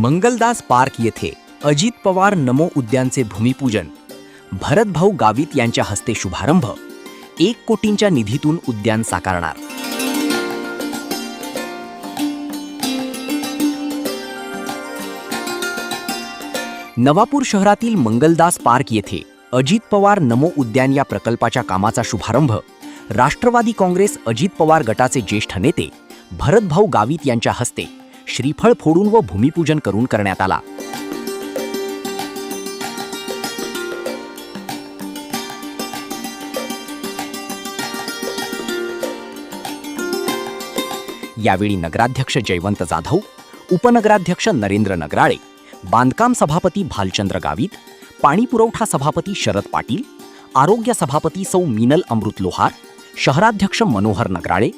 Mangaldas park येथे अजित पवार नमो उद्यानचे भूमिपूजन, भरतभाऊ गावित यांच्या हस्ते शुभारंभ, 1 कोटींच्या निधीतून उद्यान साकारणार. नवापूर शहरातील मंगलदास पार्क येथे अजित पवार नमो उद्यान या प्रकल्पाच्या कामाचा शुभारंभ राष्ट्रवादी काँग्रेस अजित पवार गटाचे ज्येष्ठ नेते भरतभाऊ गावित यांच्या हस्ते श्रीफळ फोडून व भूमिपूजन करून करण्यात आला. यावेळी नगराध्यक्ष जयवंत जाधव, उपनगराध्यक्ष नरेंद्र नगराळे, बांधकाम सभापती भालचंद्र गावित, पाणी पुरवठा सभापती शरद पाटील, आरोग्य सभापती सौ मीनल अमृत लोहार, शहराध्यक्ष मनोहर नगराळे,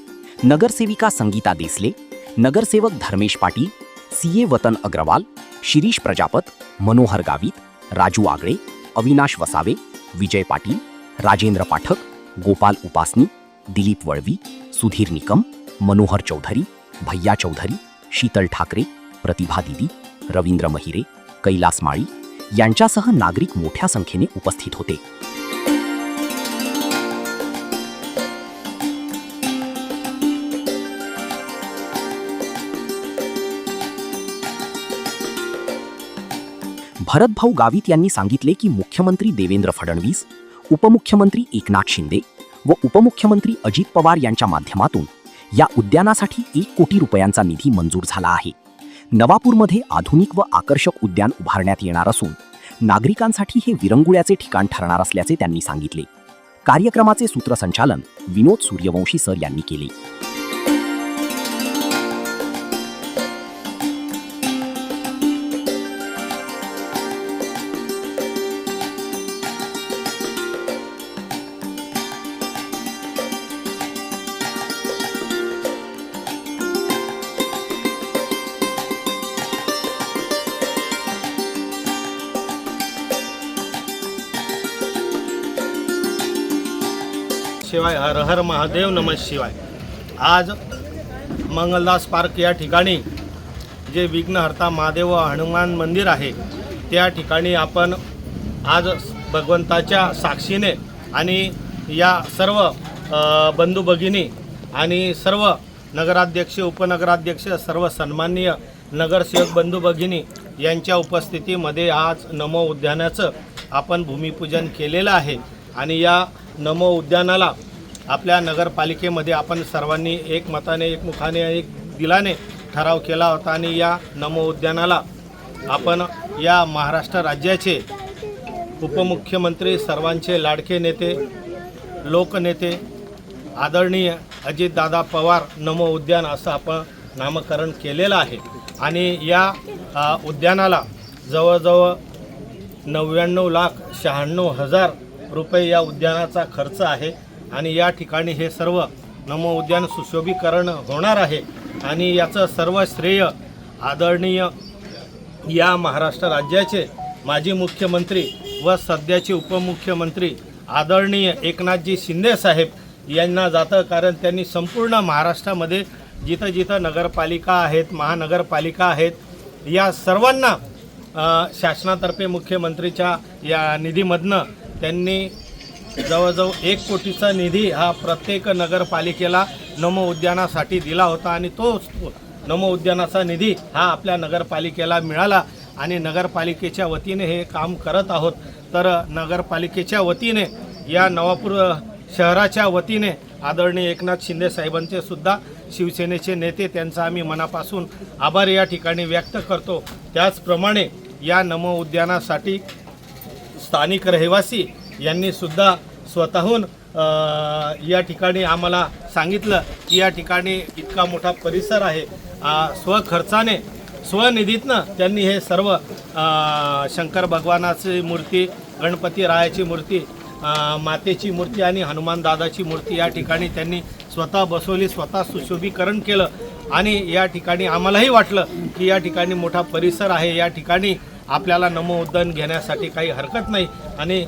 नगरसेविका संगीता देसले, नगरसेवक धर्मेश पाटील, सीए वतन अग्रवाल, शिरीष प्रजापत, मनोहर गावित, राजू आगळे, अविनाश वसावे, विजय पाटील, राजेंद्र पाठक, गोपाल उपासनी, दिलीप वळवी, सुधीर निकम, मनोहर चौधरी, भैया चौधरी, शीतल ठाकरे, प्रतिभा दिदी, रवींद्र महिरे, कैलास माळी यांच्यासह नागरिक मोठ्या संख्येने उपस्थित होते. भरतभाऊ गावित यांनी सांगितले की मुख्यमंत्री देवेंद्र फडणवीस, उपमुख्यमंत्री एकनाथ शिंदे व उपमुख्यमंत्री अजित पवार यांच्या माध्यमातून या उद्यानासाठी 1 कोटी रुपयांचा निधी मंजूर झाला आहे. नवापूरमध्ये आधुनिक व आकर्षक उद्यान उभारण्यात येणार असून नागरिकांसाठी हे विरंगुळ्याचे ठिकाण ठरणार असल्याचे त्यांनी सांगितले. कार्यक्रमाचे सूत्रसंचालन विनोद सूर्यवंशी सर यांनी केले. शिवाय हर हर महादेव नमः शिवाय. आज मंगलदास पार्क या ठिकाणी जे विघ्नहर्ता महादेव व हनुमान मंदिर आहे त्या ठिकाणी आपण आज भगवंताच्या साक्षीने आणि या सर्व बंधू भगिनी आणि सर्व नगराध्यक्ष, उपनगराध्यक्ष, सर्व सन्माननीय नगरसेवक बंधू भगिनी यांच्या उपस्थितीमध्ये आज नमो उद्यानाचं आपण भूमिपूजन केलेलं आहे. आणि या नमो उद्यानाला आपल्या नगरपालिकेमध्ये आपण सर्वांनी एकमताने, एकमुखाने, एक दिलाने ठराव केला होता. आणि या नमो उद्यानाला आपण या महाराष्ट्र राज्याचे उपमुख्यमंत्री, सर्वांचे लाडके नेते, लोकनेते आदरणीय अजितदादा पवार नमो उद्यान असं आपण नामकरण केलेलं आहे. आणि या उद्यानाला जवळजवळ 99,96,000 रुपये या उद्यानाचा खर्च आहे. आणि या ठिकाणी हे सर्व नमो उद्यान सुशोभीकरण होणार आहे. आणि याचं सर्व श्रेय आदरणीय या महाराष्ट्र राज्याचे माजी मुख्यमंत्री व सध्याचे उपमुख्यमंत्री आदरणीय एकनाथजी शिंदे साहेब यांना जातं. कारण त्यांनी संपूर्ण महाराष्ट्रामध्ये जिथं जिथं नगरपालिका आहेत, महानगरपालिका आहेत, या सर्वांना शासनातर्फे मुख्यमंत्रीच्या या निधीमधनं त्यांनी जवळजवळ 1 कोटीचा निधी हा प्रत्येक नगरपालिकेला नमो उद्यानासाठी दिला होता. आणि तो नमो उद्यानाचा निधी हा आपल्या नगरपालिकेला मिळाला. आणि नगरपालिकेच्या वतीने हे काम करत आहोत. तर नगरपालिकेच्या वतीने या नवापूर शहराच्या वतीने आदरणीय एकनाथ शिंदे साहेबांचे सुद्धा शिवसेनेचे नेते, त्यांचा आम्ही मनापासून आभार या ठिकाणी व्यक्त करतो. त्याचप्रमाणे या नमो उद्यानासाठी स्थानिक रहिवासी यांनी सुद्धा स्वतःहून या ठिकाणी आम्हाला सांगितलं की या ठिकाणी इतका मोठा परिसर आहे, स्वखर्चाने, स्वनिधीतनं त्यांनी हे सर्व शंकर भगवानाची मूर्ती, गणपती रायाची मूर्ती, मातेची मूर्ती आणि हनुमान दादाची मूर्ती या ठिकाणी त्यांनी स्वतः बसवली, स्वतः सुशोभीकरण केलं. आणि या ठिकाणी आम्हालाही वाटलं की या ठिकाणी मोठा परिसर आहे, या ठिकाणी आपल्याला नमो उद्यान घेण्यासाठी काही हरकत नाही. आणि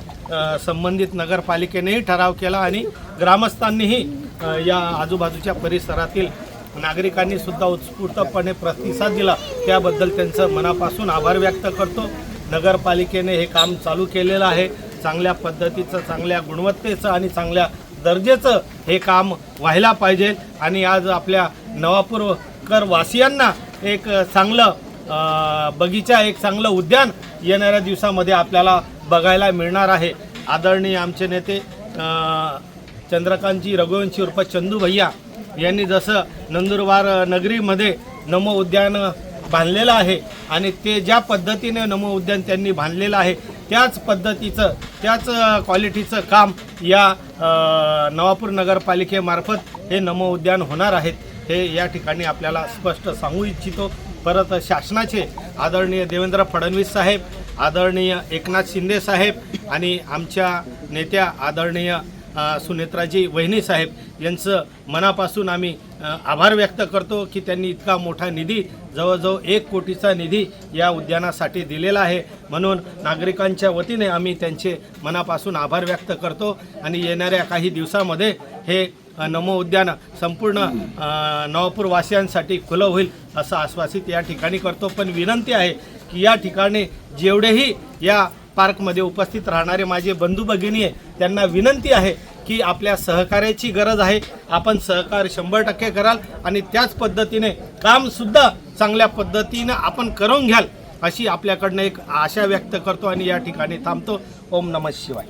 संबंधित नगरपालिकेनेही ठराव केला आणि ग्रामस्थांनीही या आजूबाजूच्या परिसरातील नागरिकांनी सुद्धा उत्स्फूर्तपणे प्रतिसाद दिला, त्याबद्दल त्यांचं मनापासून आभार व्यक्त करतो. नगरपालिकेने हे काम चालू केलेलं आहे. चांगल्या पद्धतीचं, चांगल्या गुणवत्तेचं आणि चांगल्या दर्जाचं हे काम व्हायला पाहिजे. आणि आज आपल्या नवापूरकर वासियांना एक चांगलं बगीचा, एक चांगलं उद्यान येणाऱ्या दिवसामध्ये आपल्याला बघायला मिळणार आहे. आदरणीय आमचे नेते चंद्रकांतजी रघुवंशी उर्फ चंदू भैया यांनी जसं नंदुरबार नगरीमध्ये नमो उद्यान बांधलेलं आहे आणि ते ज्या पद्धतीने नमो उद्यान त्यांनी बांधलेलं आहे त्याच पद्धतीचं, त्याच क्वालिटीचं काम या नवापूर नगरपालिकेमार्फत हे नमो उद्यान होणार आहेत, हे या ठिकाणी आपल्याला स्पष्ट सांगू इच्छितो. परत शासनाचे आदरणीय देवेंद्र फडणवीस साहेब, आदरणीय एकनाथ शिंदे साहेब आणि आमच्या नेत्या आदरणीय सुनेत्राजी वहिनी साहेब यांचं मनापासून आम्ही आभार व्यक्त करतो की त्यांनी इतका मोठा निधी, जवळजवळ 1 कोटीचा निधी या उद्यानासाठी दिलेला आहे. म्हणून नागरिकांच्या वतीने आम्ही त्यांचे मनापासून आभार व्यक्त करतो आणि येणाऱ्या काही दिवसामध्ये हे नमो उद्यान संपूर्ण नवापूरवासियांसाठी खुलं होईल असं आश्वासित या ठिकाणी करतो. पण विनंती आहे की या ठिकाणी जेवढेही या पार्कमध्ये उपस्थित राहणारे माझे बंधू भगिनी आहे त्यांना विनंती आहे की आपल्या सहकार्याची गरज आहे. आपण सहकार्य 100% कराल आणि त्याच पद्धतीने कामसुद्धा चांगल्या पद्धतीनं आपण करून घ्याल अशी आपल्याकडनं एक आशा व्यक्त करतो आणि या ठिकाणी थांबतो. ओम नमः शिवाय.